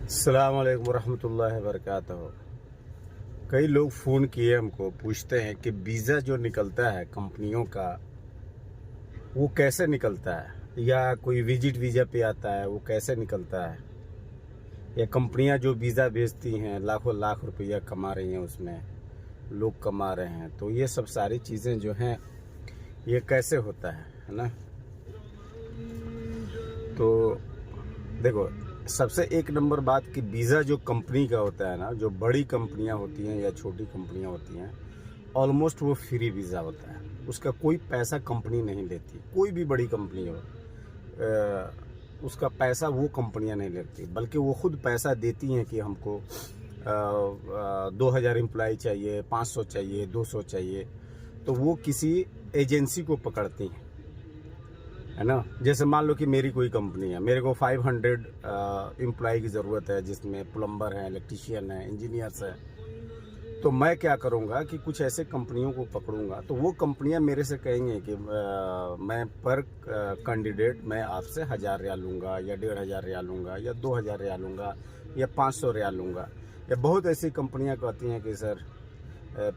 अस्सलाम वालेकुम रहमतुल्लाहि वबरकातुहू। कई लोग फ़ोन किए हमको, पूछते हैं कि वीज़ा जो निकलता है कंपनियों का वो कैसे निकलता है, या कोई विजिट वीज़ा पे आता है वो कैसे निकलता है, या कंपनियां जो वीज़ा भेजती हैं लाखों लाख रुपया कमा रही हैं, उसमें लोग कमा रहे हैं। तो ये सब सारी चीज़ें जो हैं ये कैसे होता है ना। तो देखो, सबसे एक नंबर बात कि वीज़ा जो कंपनी का होता है ना, जो बड़ी कंपनियां होती हैं या छोटी कंपनियां होती हैं, ऑलमोस्ट वो फ्री वीज़ा होता है। उसका कोई पैसा कंपनी नहीं लेती। कोई भी बड़ी कंपनी हो, उसका पैसा वो कंपनियां नहीं लेती, बल्कि वो खुद पैसा देती हैं कि हमको 2000 एम्प्लॉय चाहिए, 500 चाहिए, 200 चाहिए। तो वो किसी एजेंसी को पकड़ती हैं, है ना। जैसे मान लो कि मेरी कोई कंपनी है, मेरे को 500 एम्प्लॉय की ज़रूरत है, जिसमें प्लम्बर है, इलेक्ट्रीशियन है, इंजीनियर्स है। तो मैं क्या करूँगा कि कुछ ऐसे कंपनियों को पकड़ूंगा। तो वो कंपनियां मेरे से कहेंगे कि मैं पर कैंडिडेट मैं आपसे 1000 रियाल लूँगा, या 1500 रियाल लूँगा, या 2000 रियाल लूँगा, या 500 रियाल लूँगा। या बहुत ऐसी कंपनियां कहती हैं कि सर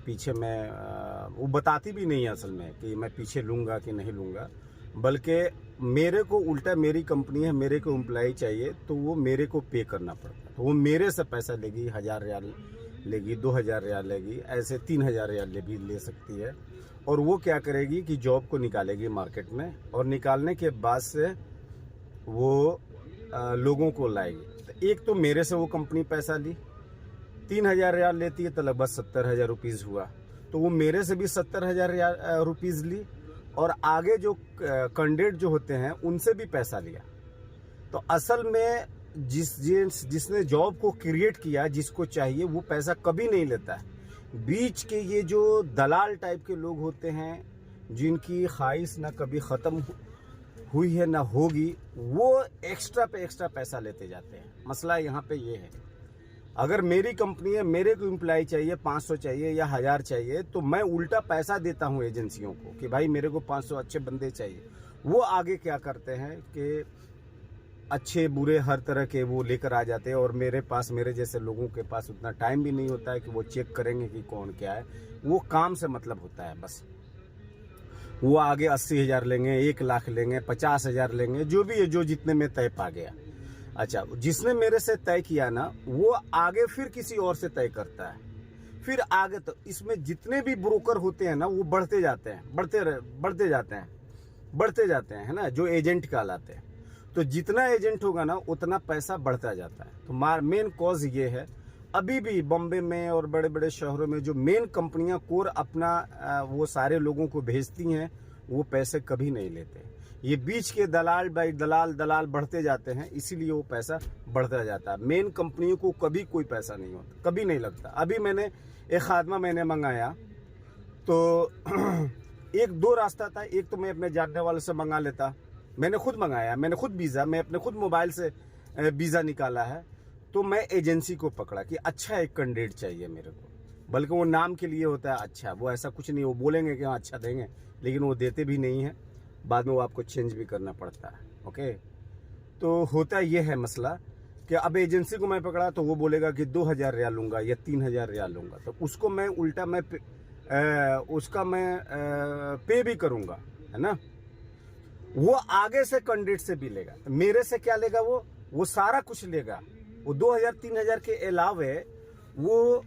पीछे मैं वो बताती भी नहीं है असल में कि मैं पीछे लूँगा कि नहीं लूँगा, बल्कि मेरे को उल्टा, मेरी कंपनी है, मेरे को एम्प्लॉय चाहिए, तो वो मेरे को पे करना पड़ता है। तो वो मेरे से पैसा लेगी, 1000 रियाल लेगी, 2000 रियाल लेगी, ऐसे 3000 रियाल भी ले सकती है। और वो क्या करेगी कि जॉब को निकालेगी मार्केट में, और निकालने के बाद से वो लोगों को लाएगी। तो एक तो मेरे से वो कंपनी पैसा ली, 3000 रियाल लेती है तो लगभग 70,000 रुपीज़ हुआ। तो वो मेरे से भी 70,000 रुपीज़ ली, और आगे जो कैंडिडेट जो होते हैं उनसे भी पैसा लिया। तो असल में जिसने जॉब को क्रिएट किया, जिसको चाहिए, वो पैसा कभी नहीं लेता है। बीच के ये जो दलाल टाइप के लोग होते हैं, जिनकी ख्वाहिश ना कभी ख़त्म हुई है ना होगी, वो एक्स्ट्रा पे एक्स्ट्रा पैसा लेते जाते हैं। मसला यहाँ पे ये है, अगर मेरी कंपनी है, मेरे को एम्प्लॉय चाहिए, 500 चाहिए या 1000 चाहिए, तो मैं उल्टा पैसा देता हूँ एजेंसियों को कि भाई मेरे को 500 अच्छे बंदे चाहिए। वो आगे क्या करते हैं कि अच्छे बुरे हर तरह के वो लेकर आ जाते हैं, और मेरे जैसे लोगों के पास उतना टाइम भी नहीं होता है कि वो चेक करेंगे कि कौन क्या है। वो काम से मतलब होता है बस। वो आगे 80,000 लेंगे, 1 लाख लेंगे, 50,000 लेंगे, जो भी है, जो जितने में तय पा गया। अच्छा, जिसने मेरे से तय किया ना, वो आगे फिर किसी और से तय करता है, फिर आगे। तो इसमें जितने भी ब्रोकर होते हैं ना, वो बढ़ते जाते हैं, बढ़ते जाते हैं, है ना, जो एजेंट कहलाते हैं। तो जितना एजेंट होगा ना, उतना पैसा बढ़ता जाता है। तो मेन कॉज ये है, अभी भी बॉम्बे में और बड़े बड़े शहरों में जो मेन कंपनियां कोर अपना वो सारे लोगों को भेजती हैं, वो पैसे कभी नहीं लेते। ये बीच के दलाल भाई दलाल बढ़ते जाते हैं, इसीलिए वो पैसा बढ़ता जाता है। मेन कंपनियों को कभी कोई पैसा नहीं होता, कभी नहीं लगता। अभी मैंने एक खादमा मंगाया, तो एक दो रास्ता था। एक तो मैं अपने जानने वाले से मंगा लेता, मैंने खुद मंगाया, मैंने खुद वीज़ा, मैं अपने खुद मोबाइल से वीज़ा निकाला है। तो मैं एजेंसी को पकड़ा कि अच्छा एक कैंडिडेट चाहिए मेरे को, बल्कि वो नाम के लिए होता है अच्छा, वो ऐसा कुछ नहीं। वो बोलेंगे कि हाँ अच्छा देंगे, लेकिन वो देते भी नहीं है, बाद में वो आपको चेंज भी करना पड़ता है। ओके, तो होता ये है मसला कि अब एजेंसी को मैं पकड़ा, तो वो बोलेगा कि 2000 रियाल लूँगा या 3000 रियाल लूँगा। तो उसको मैं उल्टा उसका मैं पे भी करूँगा, है ना। वो आगे से कैंडिडेट से भी लेगा, तो मेरे से क्या लेगा, वो सारा कुछ लेगा। वो 2000-3000 के अलावे वो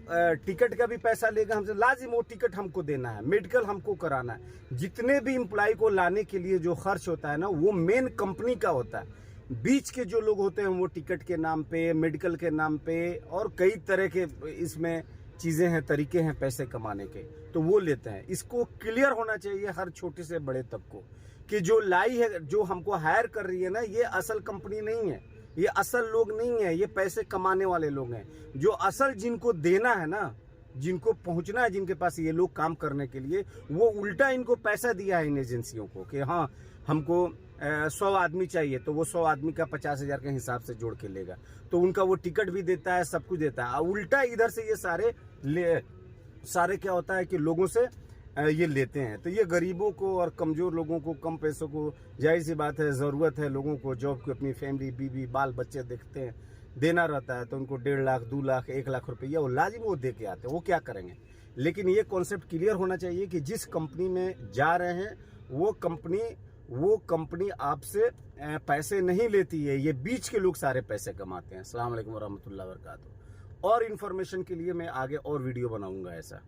टिकट का भी पैसा लेगा हमसे, लाजिम वो टिकट हमको देना है, मेडिकल हमको कराना है। जितने भी एम्प्लॉय को लाने के लिए जो खर्च होता है ना, वो मेन कंपनी का होता है। बीच के जो लोग होते हैं, वो टिकट के नाम पे, मेडिकल के नाम पे, और कई तरह के इसमें चीज़ें हैं, तरीके हैं पैसे कमाने के, तो वो लेते हैं। इसको क्लियर होना चाहिए हर छोटे से बड़े तक को, कि जो लाई है, जो हमको हायर कर रही है ना, ये असल कंपनी नहीं है, ये असल लोग नहीं है, ये पैसे कमाने वाले लोग हैं। जो असल जिनको देना है ना, जिनको पहुंचना है, जिनके पास ये लोग काम करने के लिए, वो उल्टा इनको पैसा दिया है इन एजेंसियों को कि हाँ हमको 100 आदमी चाहिए, तो वो 100 आदमी का 50,000 के हिसाब से जोड़ के लेगा। तो उनका वो टिकट भी देता है, सब कुछ देता है। उल्टा इधर से ये सारे क्या होता है कि लोगों से ये लेते हैं। तो ये गरीबों को और कमज़ोर लोगों को, कम पैसों को, जाहिर सी बात है ज़रूरत है लोगों को जॉब को, अपनी फैमिली, बीवी, बाल बच्चे देखते हैं, देना रहता है तो उनको 1.5 लाख 2 लाख 1 लाख रुपया वो लाजिम वो दे के आते हैं, वो क्या करेंगे। लेकिन ये कॉन्सेप्ट क्लियर होना चाहिए कि जिस कंपनी में जा रहे हैं वो कंपनी आपसे पैसे नहीं लेती है, ये बीच के लोग सारे पैसे कमाते हैं। अस्सलाम वालेकुम रहमतुल्लाहि व बरकातहू। और इन्फॉर्मेशन के लिए मैं आगे और वीडियो बनाऊंगा ऐसा।